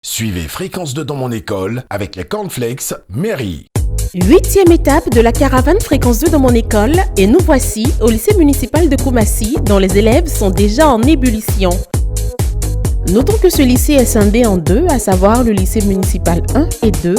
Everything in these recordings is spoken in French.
Suivez Fréquence 2 dans mon école avec les cornflakes Mary. 8e étape de la caravane Fréquence 2 dans mon école et nous voici au lycée municipal de Koumassi dont les élèves sont déjà en ébullition. Notons que ce lycée est scindé en deux, à savoir le lycée municipal 1 et 2.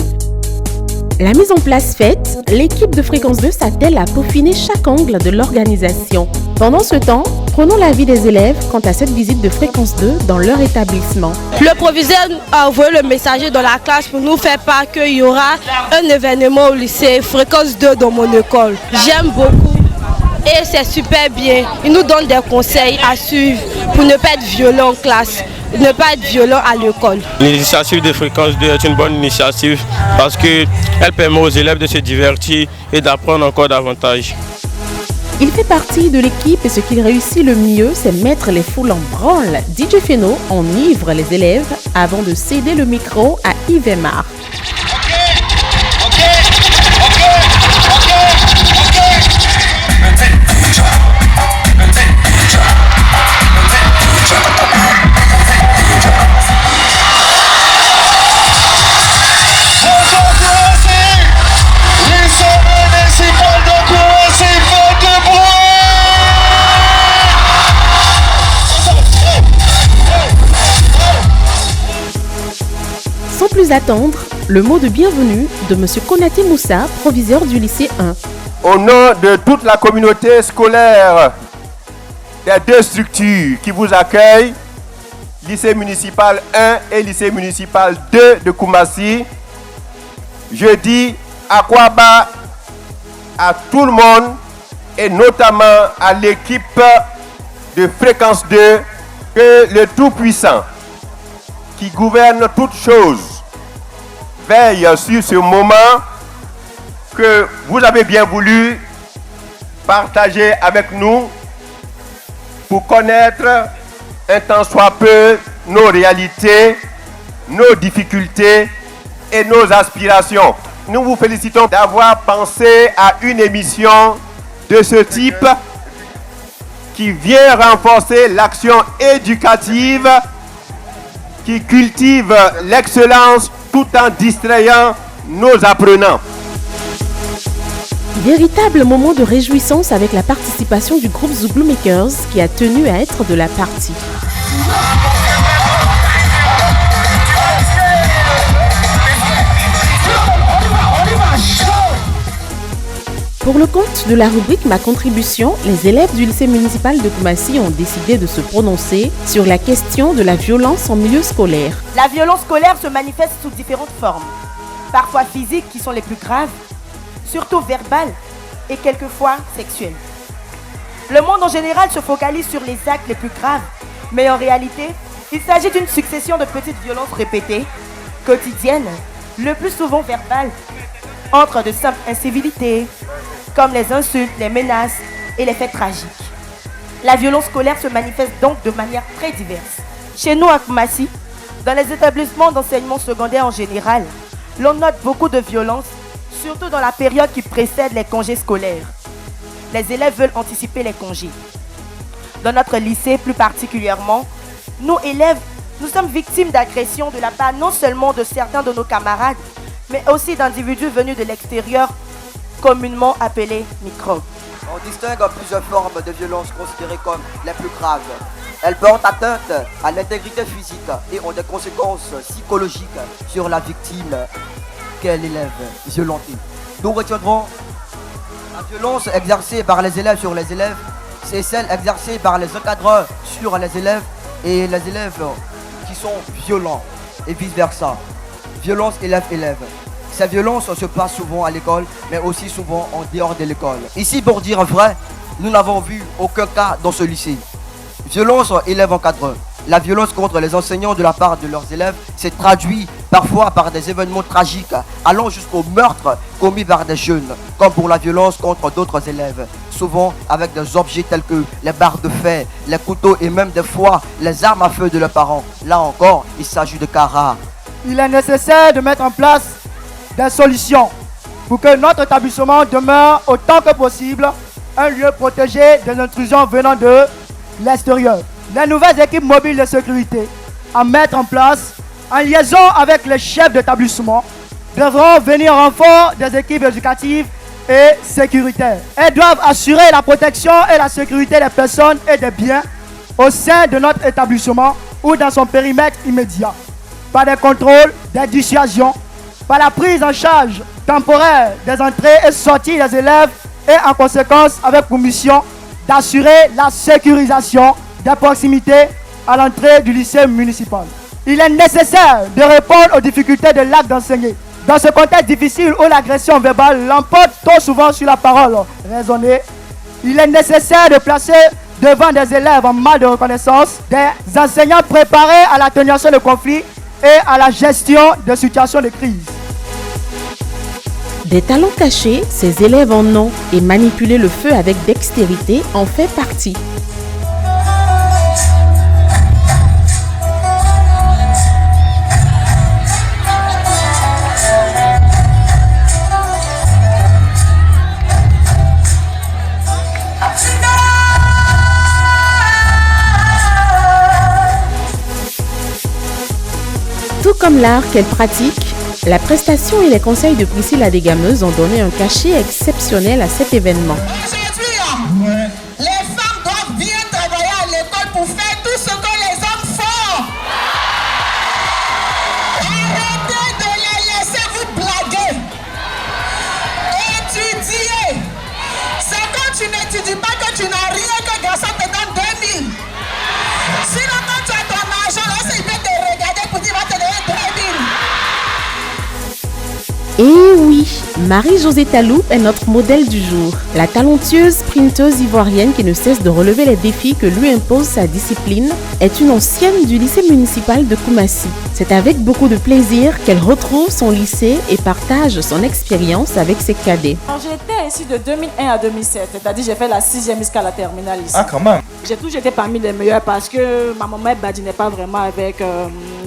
La mise en place faite, l'équipe de Fréquence 2 s'attelle à peaufiner chaque angle de l'organisation. Pendant ce temps, prenons l'avis des élèves quant à cette visite de Fréquence 2 dans leur établissement. Le proviseur a envoyé le messager dans la classe pour nous faire part qu'il y aura un événement au lycée Fréquence 2 dans mon école. J'aime beaucoup et c'est super bien. Il nous donne des conseils à suivre pour ne pas être violent en classe, ne pas être violent à l'école. L'initiative de Fréquence 2 est une bonne initiative parce qu'elle permet aux élèves de se divertir et d'apprendre encore davantage. Il fait partie de l'équipe et ce qu'il réussit le mieux, c'est mettre les foules en branle. DJ Feno enivre les élèves avant de céder le micro à Yves Aymar. Sans plus attendre, le mot de bienvenue de M. Konaté Moussa, proviseur du lycée 1. Au nom de toute la communauté scolaire des deux structures qui vous accueillent, lycée municipal 1 et lycée municipal 2 de Koumassi, je dis Akwaba à tout le monde et notamment à l'équipe de Fréquence 2 que le Tout-Puissant qui gouverne toutes choses veille sur ce moment que vous avez bien voulu partager avec nous pour connaître un tant soit peu nos réalités, nos difficultés et nos aspirations. Nous vous félicitons d'avoir pensé à une émission de ce type qui vient renforcer l'action éducative, qui cultive l'excellence tout en distrayant nos apprenants. Véritable moment de réjouissance avec la participation du groupe Zouglou Makers qui a tenu à être de la partie. Pour le compte de la rubrique Ma contribution, les élèves du lycée municipal de Koumassi ont décidé de se prononcer sur la question de la violence en milieu scolaire. La violence scolaire se manifeste sous différentes formes, parfois physiques qui sont les plus graves, surtout verbales et quelquefois sexuelles. Le monde en général se focalise sur les actes les plus graves, mais en réalité, il s'agit d'une succession de petites violences répétées, quotidiennes, le plus souvent verbales, entre de simples incivilités, comme les insultes, les menaces et les faits tragiques. La violence scolaire se manifeste donc de manière très diverse. Chez nous à Koumassi, dans les établissements d'enseignement secondaire en général, l'on note beaucoup de violence, surtout dans la période qui précède les congés scolaires. Les élèves veulent anticiper les congés. Dans notre lycée plus particulièrement, nous élèves, nous sommes victimes d'agressions de la part non seulement de certains de nos camarades, mais aussi d'individus venus de l'extérieur, communément appelés microbes. On distingue plusieurs formes de violences considérées comme les plus graves. Elles portent atteinte à l'intégrité physique et ont des conséquences psychologiques sur la victime qu'est l'élève violenté. Nous retiendrons la violence exercée par les élèves sur les élèves, c'est celle exercée par les encadreurs sur les élèves et les élèves qui sont violents et vice-versa. Violence élève-élève. Ces violences se passent souvent à l'école, mais aussi souvent en dehors de l'école. Ici, pour dire vrai, nous n'avons vu aucun cas dans ce lycée. Violence élève-encadreur. La violence contre les enseignants de la part de leurs élèves s'est traduite parfois par des événements tragiques, allant jusqu'au meurtre commis par des jeunes, comme pour la violence contre d'autres élèves, souvent avec des objets tels que les barres de fer, les couteaux et même des fois les armes à feu de leurs parents. Là encore, il s'agit de cas rares. Il est nécessaire de mettre en place des solutions pour que notre établissement demeure autant que possible un lieu protégé des intrusions venant de l'extérieur. Les nouvelles équipes mobiles de sécurité à mettre en place en liaison avec les chefs d'établissement, devront venir en renfort des équipes éducatives et sécuritaires. Elles doivent assurer la protection et la sécurité des personnes et des biens au sein de notre établissement ou dans son périmètre immédiat, par des contrôles, des dissuasions, par la prise en charge temporaire des entrées et sorties des élèves et en conséquence avec pour mission d'assurer la sécurisation des proximités à l'entrée du lycée municipal. Il est nécessaire de répondre aux difficultés de l'acte d'enseigner. Dans ce contexte difficile où l'agression verbale l'emporte trop souvent sur la parole raisonnée, il est nécessaire de placer devant des élèves en mal de reconnaissance des enseignants préparés à l'atténuation de conflits et à la gestion de situations de crise. Des talents cachés, ces élèves en ont et manipuler le feu avec dextérité en fait partie. Tout comme l'art qu'elle pratique, la prestation et les conseils de Priscilla Desgameuses ont donné un cachet exceptionnel à cet événement. Aujourd'hui, les femmes doivent bien travailler à l'école pour faire tout ce que les hommes font. Arrêtez de les laisser vous blaguer. Étudier. C'est quand tu n'étudies pas que tu n'as rien que garçon te donne 2000. Sinon, quand tu as ton argent, là, c'est bien de regarder pour dire va te donner 3000. Et oui, Marie-Josée Taloup est notre modèle du jour. La talentueuse sprinteuse ivoirienne qui ne cesse de relever les défis que lui impose sa discipline est une ancienne du lycée municipal de Koumassi. C'est avec beaucoup de plaisir qu'elle retrouve son lycée et partage son expérience avec ses cadets. J'étais ici de 2001 à 2007, c'est-à-dire j'ai fait la 6e jusqu'à la terminale ici. Ah, quand même. J'ai toujours été parmi les meilleurs parce que ma maman ne badinait pas vraiment avec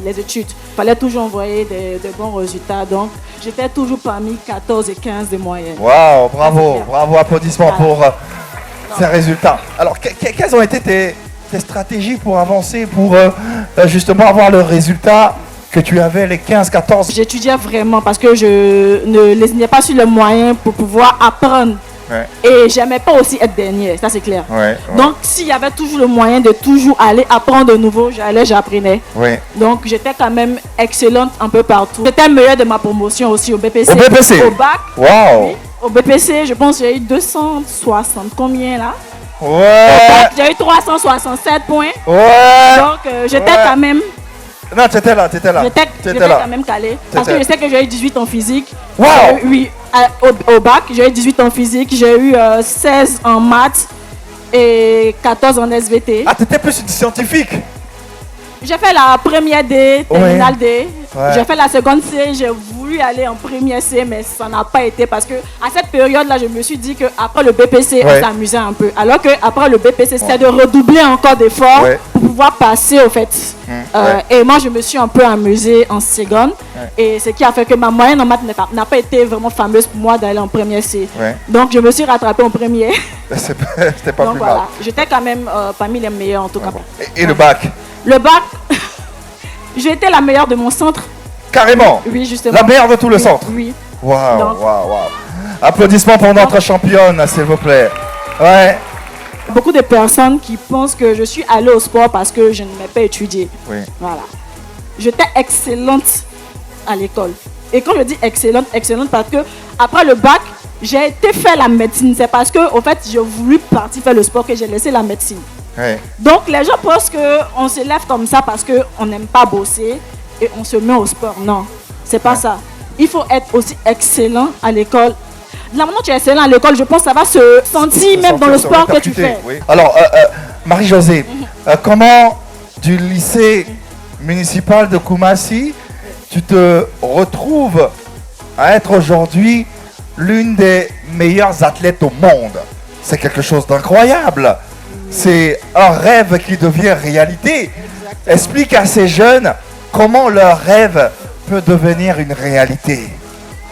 les études. Il fallait toujours envoyer de bons résultats, donc j'étais toujours parmi 14 et 15 de moyenne. Waouh, bravo, bravo, applaudissements pour ces résultats. Alors, quelles ont été tes stratégies pour avancer, pour justement avoir le résultat que tu avais, les 15-14? J'étudiais vraiment parce que je ne lésinais pas sur les moyens pour pouvoir apprendre. Ouais. Et j'aimais pas aussi être dernier, ça c'est clair. Ouais. Donc s'il y avait toujours le moyen de toujours aller apprendre de nouveau, j'apprenais. Ouais. Donc j'étais quand même excellente un peu partout. J'étais meilleure de ma promotion aussi au BPC. Au BPC? Au bac. Wow. Oui, au BPC, je pense que j'ai eu 260 combien là? Ouais. J'ai eu 367 points. Ouais. Donc j'étais quand même... Non, tu étais là. J'étais quand même calé. Parce que je sais que j'ai eu 18 en physique. Wow. Oui, au bac, j'ai eu 18 en physique. J'ai eu 16 en maths et 14 en SVT. Ah, t'étais plus scientifique? J'ai fait la première D, terminale D. Ouais. J'ai fait la seconde C. J'ai voulu aller en première C, mais ça n'a pas été parce que à cette période-là, je me suis dit qu'après le BPC, on s'amusait un peu. Alors qu'après le BPC, c'était de redoubler encore d'efforts pour pouvoir passer au fait. Et moi, je me suis un peu amusée en seconde. Et ce qui a fait que ma moyenne en maths n'a pas été vraiment fameuse pour moi d'aller en première C. Donc, je me suis rattrapée en premier. C'était pas donc, plus mal. J'étais quand même parmi les meilleurs en tout cas. Et le bac? Le bac, j'ai été la meilleure de mon centre. Carrément? Oui, justement. La meilleure de tout le centre? Oui. Waouh. Applaudissements pour notre championne, s'il vous plaît. Ouais. Beaucoup de personnes qui pensent que je suis allée au sport parce que je n'aimais pas étudier. Oui. Voilà. J'étais excellente à l'école. Et quand je dis excellente parce que après le bac, j'ai été faire la médecine. C'est parce que, au fait, j'ai voulu partir faire le sport que j'ai laissé la médecine. Oui. Donc les gens pensent qu'on se lève comme ça parce qu'on n'aime pas bosser et on se met au sport. Non, c'est pas ça. Il faut être aussi excellent à l'école. De la manière dont tu es excellent à l'école, je pense que ça va se sentir même dans le sport que tu fais. Oui. Alors, Marie-Josée, comment du lycée municipal de Koumassi, tu te retrouves à être aujourd'hui l'une des meilleures athlètes au monde? C'est quelque chose d'incroyable. C'est un rêve qui devient réalité. Explique à ces jeunes comment leur rêve peut devenir une réalité.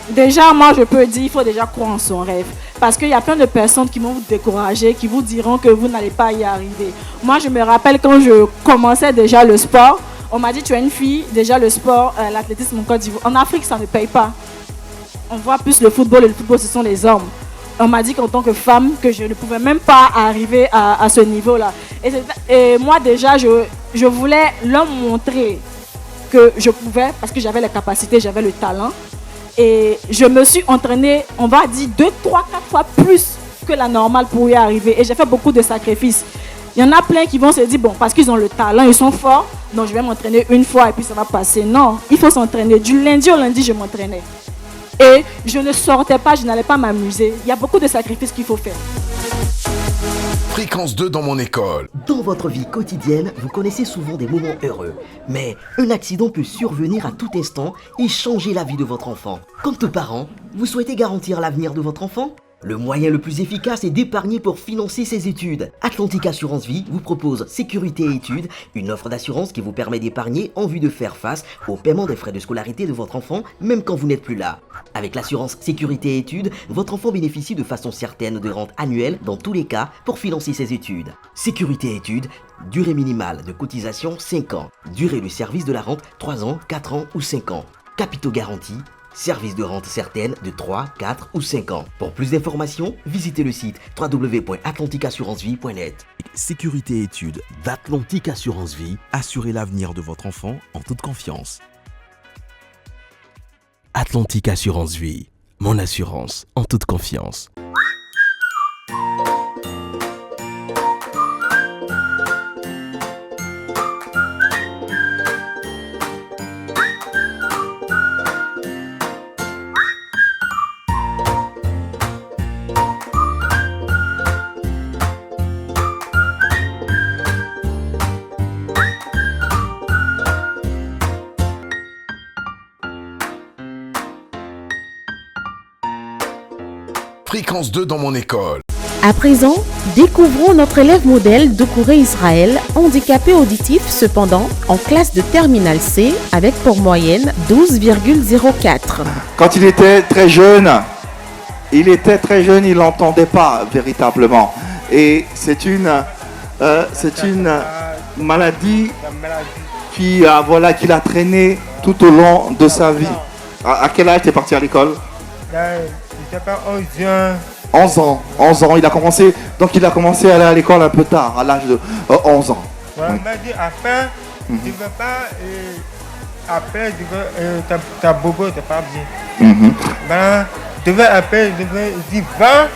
Déjà, moi, je peux dire, il faut déjà croire en son rêve. Parce qu'il y a plein de personnes qui vont vous décourager, qui vous diront que vous n'allez pas y arriver. Moi, je me rappelle quand je commençais déjà le sport, on m'a dit tu es une fille, déjà le sport, l'athlétisme en Côte d'Ivoire. En Afrique, ça ne paye pas. On voit plus le football et le football, ce sont les hommes. On m'a dit qu'en tant que femme, que je ne pouvais même pas arriver à ce niveau-là. Et moi déjà, je voulais leur montrer que je pouvais, parce que j'avais les capacités, j'avais le talent. Et je me suis entraînée, on va dire 2, 3, 4 fois plus que la normale pour y arriver. Et j'ai fait beaucoup de sacrifices. Il y en a plein qui vont se dire, bon, parce qu'ils ont le talent, ils sont forts, donc je vais m'entraîner une fois et puis ça va passer. Non, il faut s'entraîner. Du lundi au lundi, je m'entraînais. Et je ne sortais pas, je n'allais pas m'amuser. Il y a beaucoup de sacrifices qu'il faut faire. Fréquence 2 dans mon école. Dans votre vie quotidienne, vous connaissez souvent des moments heureux. Mais un accident peut survenir à tout instant et changer la vie de votre enfant. Comme tout parent, vous souhaitez garantir l'avenir de votre enfant ? Le moyen le plus efficace est d'épargner pour financer ses études. Atlantique Assurance Vie vous propose Sécurité et Études, une offre d'assurance qui vous permet d'épargner en vue de faire face au paiement des frais de scolarité de votre enfant, même quand vous n'êtes plus là. Avec l'assurance Sécurité et Études, votre enfant bénéficie de façon certaine de rentes annuelles dans tous les cas pour financer ses études. Sécurité et Études, durée minimale de cotisation 5 ans. Durée de service de la rente 3 ans, 4 ans ou 5 ans. Capitaux garantis. Service de rente certaine de 3, 4 ou 5 ans. Pour plus d'informations, visitez le site www.atlantiqueassurancevie.net. Sécurité et études d'Atlantique Assurance Vie, assurez l'avenir de votre enfant en toute confiance. Atlantique Assurance Vie, mon assurance en toute confiance. Fréquence 2 dans mon école. À présent, découvrons notre élève modèle Doucouré Israël, handicapé auditif cependant, en classe de terminale C avec pour moyenne 12,04. Quand il était très jeune, il n'entendait pas véritablement. Et c'est une maladie qui l'a traîné tout au long de sa vie. À quel âge tu es parti à l'école ? 11 ans, il a commencé à aller à l'école un peu tard, à l'âge de 11 ans. Voilà, m'a dit après, tu ne veux pas, après, ta bobo n'est pas bien. Ben, je vais après, je vais dire 20,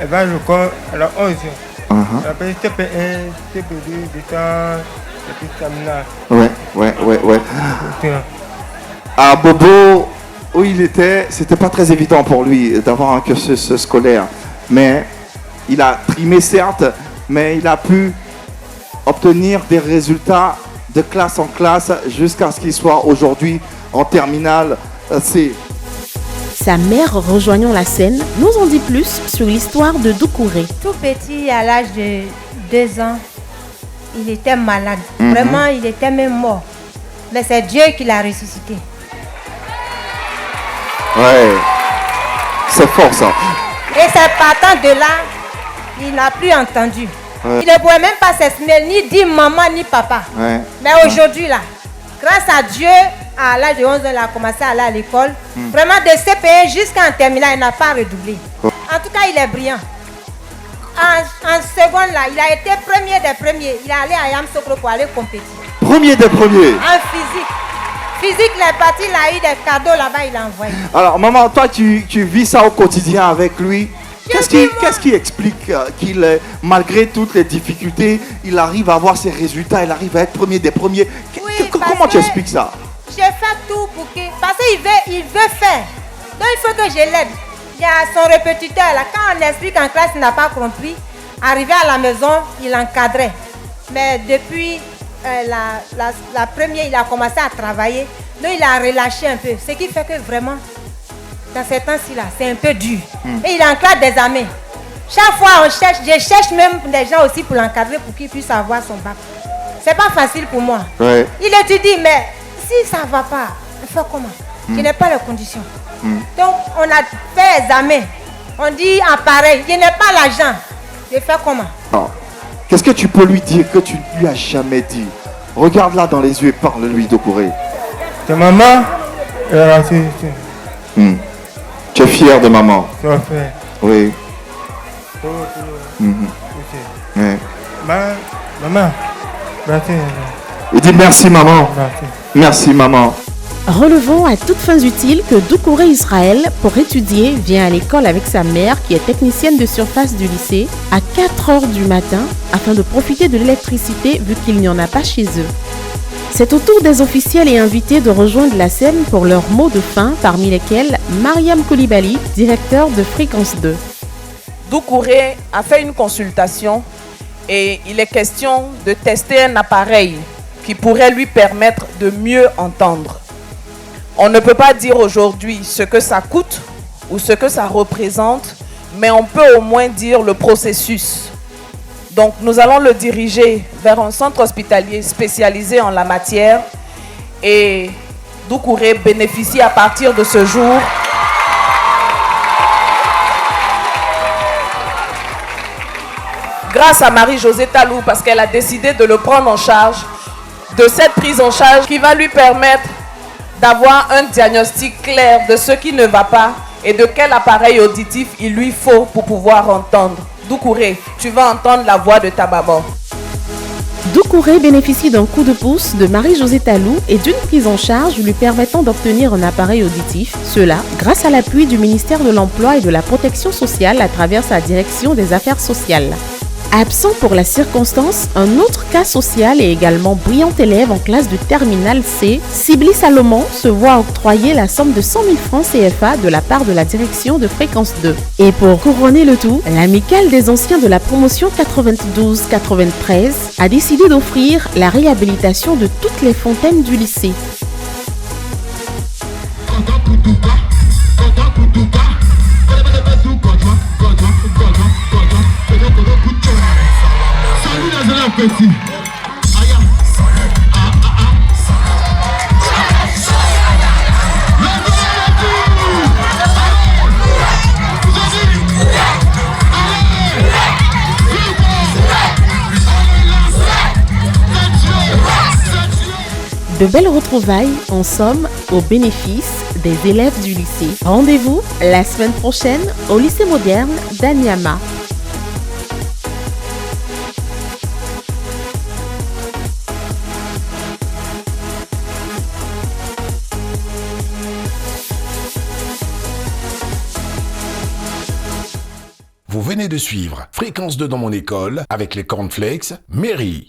et ben je cours à la 11 ans. Après, je te paye du temps, et puis Ouais. À Bobo, où il était, c'était pas très évident pour lui d'avoir un cursus scolaire. Mais il a trimé certes, mais il a pu obtenir des résultats de classe en classe jusqu'à ce qu'il soit aujourd'hui en terminale C. Sa mère rejoignant la scène nous en dit plus sur l'histoire de Doucouré. Tout petit, à l'âge de 2 ans, il était malade. Vraiment, il était même mort. Mais c'est Dieu qui l'a ressuscité. Ouais, c'est fort ça. Et c'est partant de là, il n'a plus entendu. Ouais. Il ne pouvait même pas s'exprimer, ni dire maman, ni papa. Ouais. Mais aujourd'hui là, grâce à Dieu, à l'âge de 11 ans, il a commencé à aller à l'école. Vraiment de CPE jusqu'en terminale, il n'a pas redoublé. En tout cas, il est brillant. En seconde là, il a été premier des premiers. Il est allé à Yamsokro pour aller compétir. Premier des premiers. En physique. Physique, il est parti, il a eu des cadeaux là-bas, il a envoyé. Alors, maman, toi, tu vis ça au quotidien avec lui. Qu'est-ce qui explique qu'il, malgré toutes les difficultés, il arrive à avoir ses résultats, il arrive à être premier des premiers. Comment tu expliques ça? J'ai fait tout pour que... Parce qu'il veut faire. Donc, il faut que je l'aide. Il y a son répétiteur là. Quand on explique en classe, il n'a pas compris. Arrivé à la maison, il encadrait. Mais depuis... la première, il a commencé à travailler, donc il a relâché un peu. Ce qui fait que vraiment, dans ces temps-ci là, c'est un peu dur. Et il est en classe d'examen. Chaque fois, je cherche même des gens aussi pour l'encadrer pour qu'il puisse avoir son bac. C'est pas facile pour moi. Ouais. Il étudie, mais si ça ne va pas, il faut comment? Je n'ai pas les conditions. Donc, on a fait examen. On dit appareil, je n'ai pas l'argent. Je fais comment? Qu'est-ce que tu peux lui dire que tu ne lui as jamais dit? Regarde-la dans les yeux et parle-lui, Doucouré. Ta maman, elle a Tu es fier de maman? Oui. Ouais. Maman, merci. Il dit merci maman. Merci maman. Relevons à toutes fins utiles que Doucouré Israël, pour étudier, vient à l'école avec sa mère qui est technicienne de surface du lycée à 4h du matin afin de profiter de l'électricité vu qu'il n'y en a pas chez eux. C'est au tour des officiels et invités de rejoindre la scène pour leurs mots de fin, parmi lesquels Mariam Koulibaly, directeur de Fréquence 2. Doucouré a fait une consultation et il est question de tester un appareil qui pourrait lui permettre de mieux entendre. On ne peut pas dire aujourd'hui ce que ça coûte ou ce que ça représente, mais on peut au moins dire le processus. Donc nous allons le diriger vers un centre hospitalier spécialisé en la matière et Doucouré bénéficie à partir de ce jour grâce à Marie-Josée Talou parce qu'elle a décidé de le prendre en charge, de cette prise en charge qui va lui permettre d'avoir un diagnostic clair de ce qui ne va pas et de quel appareil auditif il lui faut pour pouvoir entendre. Doucouré, tu vas entendre la voix de ta maman. Doucouré bénéficie d'un coup de pouce de Marie-Josée Talou et d'une prise en charge lui permettant d'obtenir un appareil auditif, cela grâce à l'appui du ministère de l'Emploi et de la Protection sociale à travers sa direction des affaires sociales. Absent pour la circonstance, un autre cas social et également brillant élève en classe de terminale C, Sibli Salomon, se voit octroyer la somme de 100 000 francs CFA de la part de la direction de Fréquence 2. Et pour couronner le tout, l'amicale des anciens de la promotion 92-93 a décidé d'offrir la réhabilitation de toutes les fontaines du lycée. De belles retrouvailles, en somme, au bénéfice des élèves du lycée. Rendez-vous la semaine prochaine au lycée moderne d'Anyama. Vous venez de suivre Fréquence 2 dans mon école avec les cornflakes Mary.